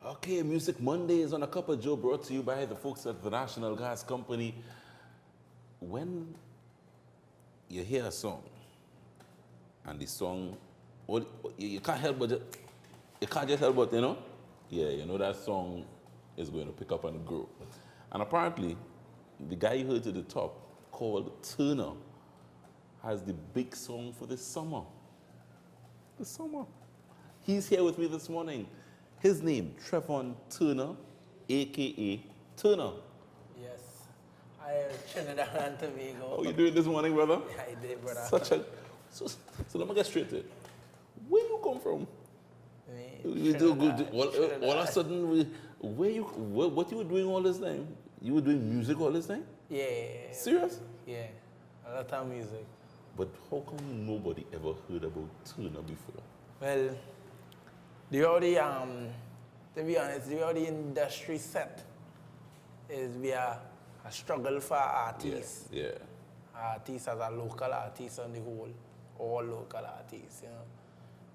Okay, Music Mondays on a Cup of Joe, brought to you by the folks at the National Gas Company. When you hear a song, and the song, you can't help but, you can't just help but, yeah, you know that song is going to pick up and grow. And apparently, the guy you heard to the top, called Turner, has the big song for this summer. This summer. He's here with me this morning. His name, Trevon Turner, a.k.a. Turner. Yes. I am Trinidad and Tobago. How you doing this morning, brother? I did, brother. So let me get straight to it. Where you come from? Me, Trinidad. All of a sudden, what you were doing all this time? You were doing music all this time? Yeah. Serious? Yeah. A lot of music. But how come nobody ever heard about Turner before? Well, to be honest, the way the industry set is we are a struggle for artists. Yeah. Artists as a local artist on the whole, all local artists,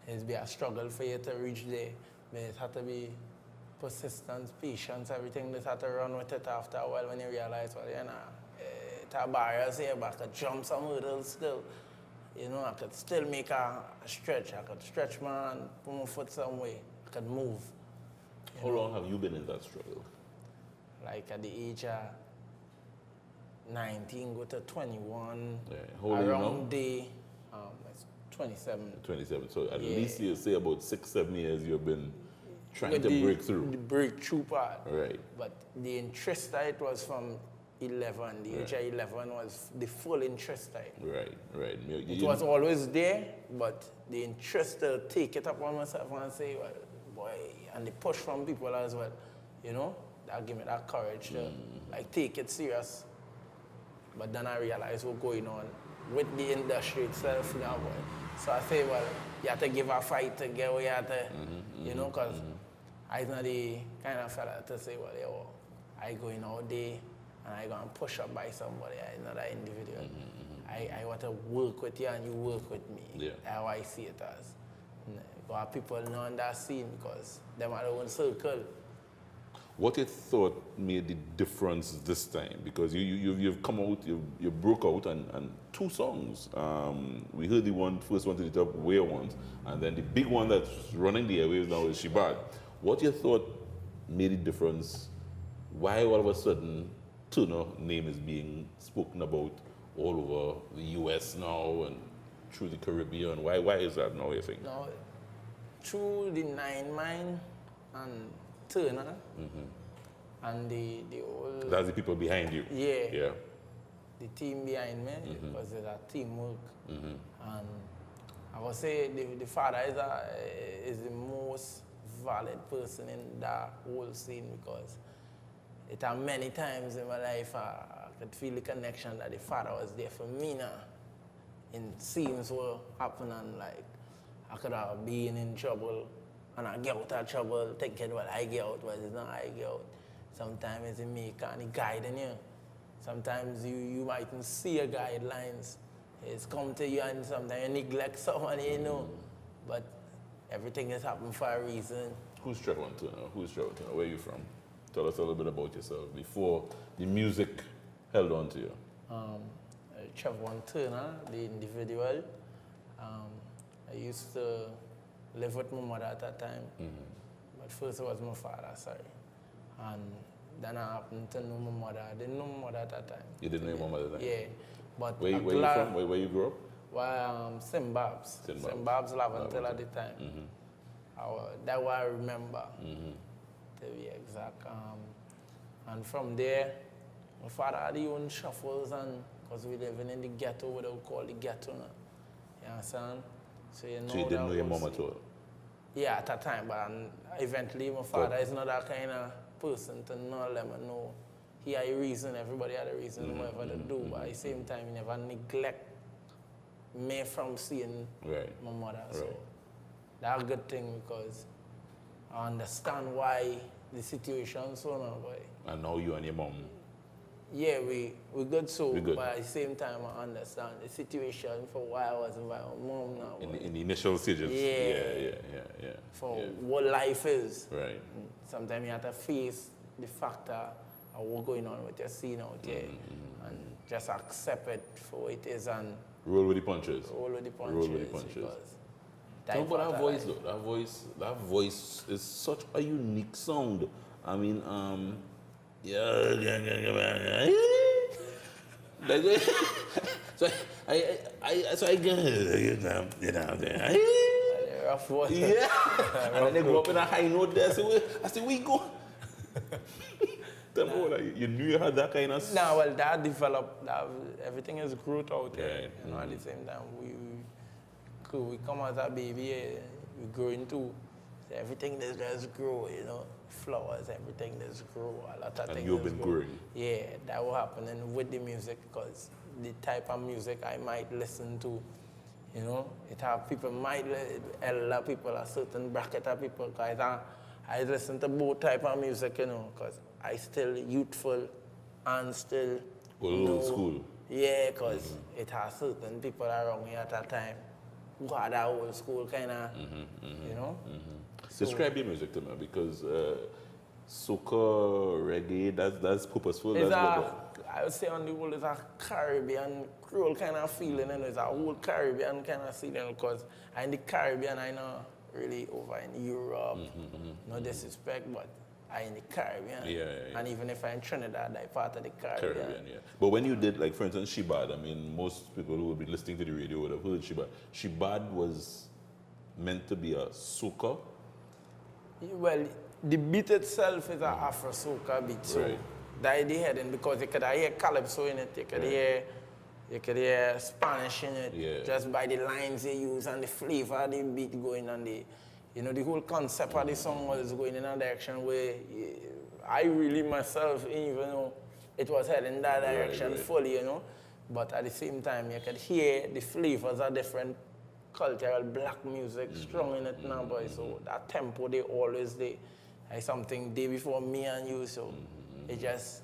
It's be a struggle for you to reach there. But it had to be persistence, patience, everything that had to run with it after a while when you realize, it's a barriers here, but I could jump some hurdles still. I could still make a stretch. I could stretch my hand, put my foot some way. I could move. How long have you been in that struggle? Like at the age of 19, go to 21. Yeah. How old are you now? Around day, it's 27. 27. So at least you say about 6-7 years you've been trying to break through. The breakthrough part. Right. But the interest rate was from 11. The age of 11 was the full interest rate. Right. It was always there, but the interest to take it up on myself and say, well, boy, and the push from people as well, that give me that courage to take it serious. But then I realized what's going on with the industry itself now, boy. So I say, well, you have to give a fight to get where you have to, because I'm not the kind of fella to say, well, yo, I going out there and I going to push up by somebody. I'm not an individual. I want to work with you and you work with me. Yeah. That's how I see it as. Because people know in that scene because them are their own circle. What you thought made the difference this time? Because you've come out, you broke out and 2 songs. We heard the first one to the top, Where Once, and then the big one that's running the airwaves now is She Bad. What you thought made the difference? Why all of a sudden Turner name is being spoken about all over the US now and through the Caribbean? Why is that now, you think? Now, through the 9 Mine and Turner, and the whole... That's the people behind you? Yeah. The team behind me, because it's a teamwork. And I would say the father is the most valid person in that whole scene because it are many times in my life I could feel the connection that the father was there for me now. In scenes were happening, like I could have been in trouble and I get out of trouble, thinking, well, I get out, but it's not I get out. Sometimes it's a maker and he guiding you. Sometimes you mightn't see a guidelines. It's come to you and sometimes you neglect someone, But everything has happened for a reason. Who's Trevon Turner? Where are you from? Tell us a little bit about yourself before the music held on to you. Trevon Turner, the individual. I used to live with my mother at that time. But first it was my father, sorry. And then I happened to know my mother. I didn't know my mother at that time. You didn't know your mom at that time? Yeah. But where you from? Where you grew up? Well, St. Babs. St. Babs, Laventille at the time. That's what I remember, to be exact. And from there, my father had his own shuffles, and because we living in the ghetto, what they would call the ghetto now. You understand? So you didn't know your mom at all? Yeah, at that time, but eventually my father is not that kind of person to not let me know. He had a reason, everybody had a reason, whatever they do, but at the same time, he never neglect me from seeing my mother. So that's a good thing because I understand why the situation so now, boy. And now you and your mom Yeah, we good so, We good. but at the same time I understand the situation for why I wasn't my own mom now. In the initial stages. Yeah. For Yeah. what life is. Right. Sometimes you have to face the factor of what's going on with your scene out there and just accept it for what it is and Roll with the punches. roll with the punches. Roll with the punches. because Talk type about of that voice life. though. That voice is such a unique sound. I mean, yeah. That's it. So I get there. Rough voice. Yeah. And then they go up in a high note there. I say, we go. Tell me, like, you knew you had that kind of. Nah, well, that developed. Everything is growth out there. Right. You know, at the same time, we come as a baby, we growing too. So everything that just grow, you know, flowers, everything that's grow, a lot of And things. you've that's been grow. growing. Yeah, that will happen, and with the music, because the type of music I might listen to, you know, it have people elder people, a certain bracket of people, because I listen to both type of music, you know, because I still youthful and still Old school. Yeah, because it has certain people around me at that time who had that old school kind of, you know. So, Describe your music to me because soca, reggae, that's purposeful. it's That's I would say on the whole, it's a Caribbean, Creole kind of feeling, and it's a whole Caribbean kind of feeling, because in the Caribbean, I know really over in Europe, no disrespect, but I in the Caribbean. Yeah. And even if I'm in Trinidad, I part of the Caribbean. Caribbean, yeah. But when you did, like, for instance, Shibad, I mean, most people who would be listening to the radio would have heard Shibad. Shibad was meant to be a soca. Well, the beat itself is an Afro soca beat, so Right. the idea heading, because you could hear calypso in it, you could hear Spanish in it, Yeah. just by the lines they use and the flavor of the beat going on the, you know, the whole concept of the song was going in a direction where I really myself, even though it was heading that direction right. fully, you know, but at the same time you could hear the flavors of different cultural black music strong in it now, boy. So that tempo they always they like something day before me and you, so it just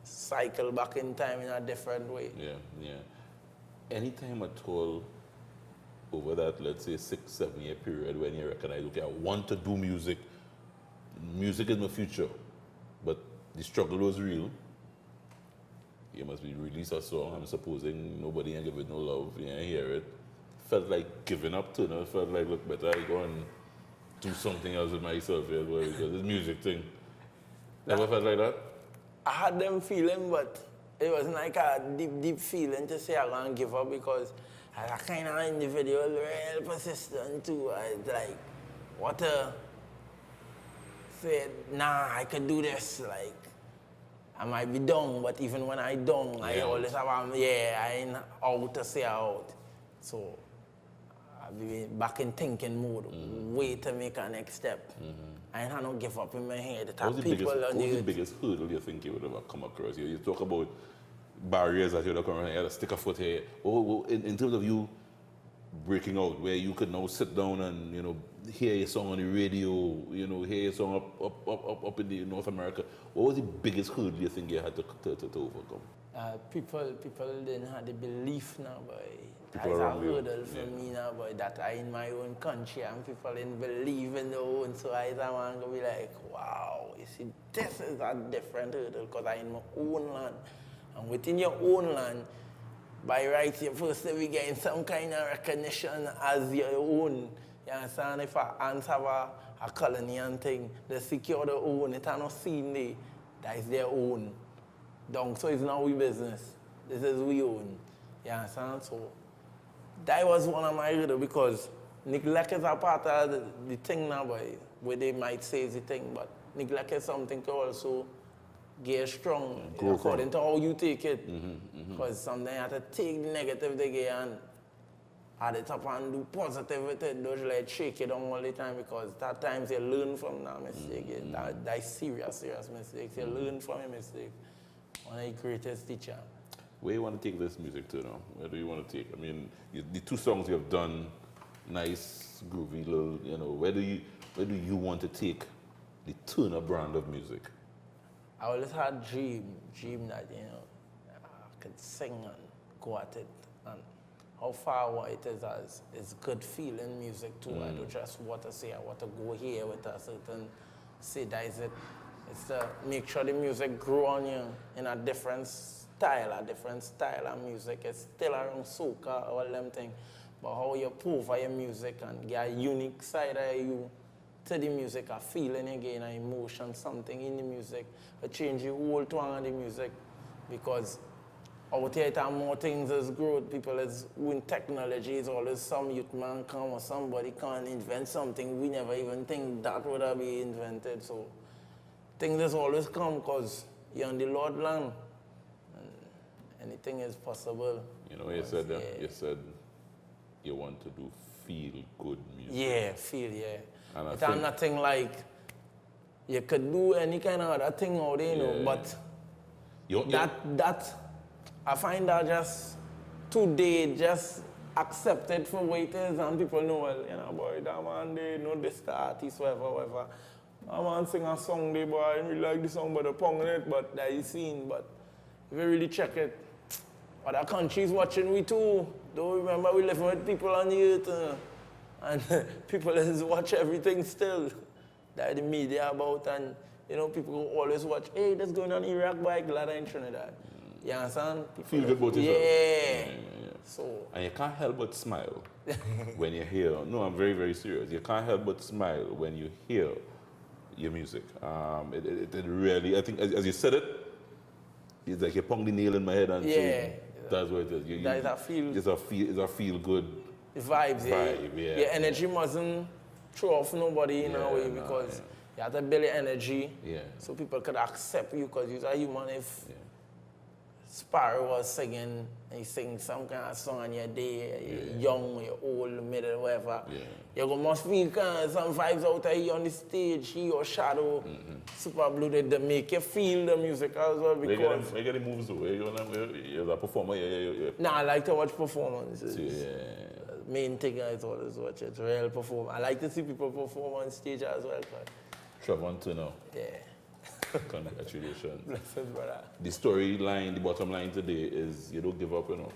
cycle back in time in a different way. Yeah. Anytime at all over that, let's say 6-7 year period when you recognize, okay, I want to do music is my future, but the struggle was real. You must be release a song, I'm supposing nobody ain't give it no love, you ain't hear it. Felt like giving up to, you know, felt like, look, better I go and do something else with myself here, boy, because this music thing. Never felt like that? I had them feeling, but it wasn't like a deep feeling to say I'm gonna give up, because as a kind of individual, real persistent too. I like, what a said, nah, I could do this. Like, I might be down, but even when I down, I always have, I ain't out to say out. So, I be back in thinking mode, way to make a next step. I ain't had no give up in my head. What was the biggest hurdle you think you would ever come across? You talk about barriers that you would have come around, you had to stick a foot here. In terms of you breaking out, where you could now sit down and, you know, hear your song on the radio, you know, hear your song up in the North America. What was the biggest hurdle you think you had to overcome? People didn't have the belief now, boy. That's People a around you. hurdle for me now, boy, that I in my own country and people didn't believe in their own. So I want to be like, wow, you see, this is a different hurdle, because I in my own land. And within your own land, by right, you first we getting some kind of recognition as your own. You understand? If a ants have a colony and thing, they secure their own. It are not seen there. That is their own. So it's not we business. This is we own. You understand? So that was one of my hurdles, because neglect is a part of the thing now, boy, where they might say is the thing, but neglect is something to also get strong according to how you take it. Because sometimes you have to take the negative they get and add it up and do positive with it. Don't like shake it down all the time, because at times you learn from that mistake. That's serious mistakes. You learn from your mistake. One of the greatest teacher. Where do you want to take this music to now? Where do you want to take? I mean, the two songs you have done, nice, groovy, little, you know, where do you want to take the Turner brand of music? I always had dream that, you know, could sing and go at it. And how far away it is as it's good feeling music too. I don't just want to say I want to go here with a certain size it. It's to make sure the music grow on you in a different style of music. It's still around soca, all them things. But how you profile your music and get a unique side of you to the music, a feeling again, an emotion, something in the music, but change the whole tone of the music. Because out here, more things as growth, people is with technology, is always some youth man come or somebody can invent something we never even think that would have been invented. So things just always come because you're on the Lord land. And anything is possible. You know, you said you want to do feel good music. Yeah. And It's nothing like you could do any kind of other thing out there, you know, but that I find that just today just accepted for what it is, and people know, well, you know, boy, that man, they know this artist, whatever. I man sing a song there, boy, I really like the song, but the pong in it, but that is seen. But if you really check it, other countries watching we too. Don't remember we live with people on the earth, and people just watch everything still that the media about, and you know, people always watch, hey, that's going on in Iraq, boy, glad I'm in Trinidad. You understand? People feel good about yourself. Yeah. So. And you can't help but smile when you hear, no, I'm very, very serious. You can't help but smile when you hear your music. It really, I think, as you said it, it's like you pong the nail in my head and say, that's what it is. That is a feel. It's a feel good vibe. Yeah. Your energy mustn't throw off nobody in a way because you have to build your energy so people could accept you because you're a human. If Sparrow was singing, and he sing some kind of song on your day, you're young, you're old, middle, whatever. You must feel some vibes out of you on the stage, he or Shadow, Super Blue, they make you feel the music as well because... You get the moves away, you're a performer, Nah, I like to watch performances. Main thing I always watch it, real perform. I like to see people perform on stage as well. Trevon Turner. Yeah. Congratulations. Blessed, brother. The storyline, the bottom line today is you don't give up, you know.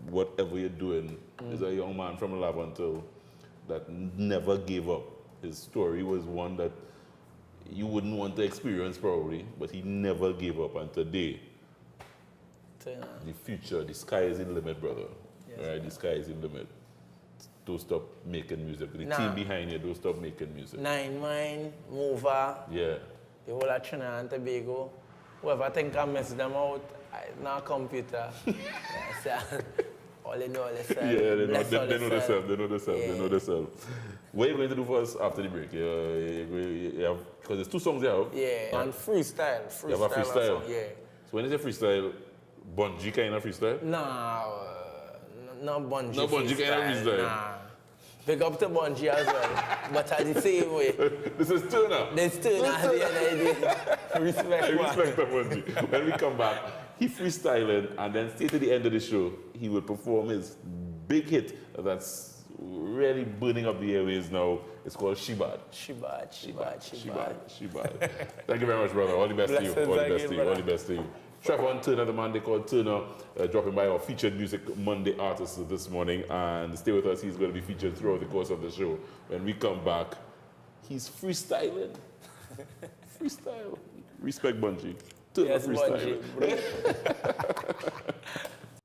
Whatever you're doing, is a young man from Lavantil that never gave up. His story was one that you wouldn't want to experience probably, but he never gave up. And today, the future, the sky is the limit, brother. Yes, right? The sky is the limit. Don't stop making music. The team behind you, don't stop making music. 9 Mine, Mover. Yeah. The whole of Trinidad and Tobago. Whoever think I mess them out, now computer. All they know themselves. Yeah, they know themselves. They know themselves. What are you going to do for us after the break? Because there's 2 songs you have. Yeah, and freestyle. You have a freestyle? Yeah. So when you say freestyle, bungee kind of freestyle? Nah, no bungee. No bungee kind of freestyle? Nah. Big up to bungee as well, but at the same way. This is Turner. There's Turner at the end of the day. Respect the bungee. When we come back, he freestyling, and then stay to the end of the show, he will perform his big hit that's really burning up the airways now. It's called Shibad. Shibad. Thank you very much, brother. All the best to you. All the best to you. Trevon Turner, the man they call Turner, dropping by our featured Music Monday artists this morning. And stay with us, he's going to be featured throughout the course of the show. When we come back, he's freestyling. Freestyle. Respect Bungie. Turner yes, freestyling. Bungie, bro.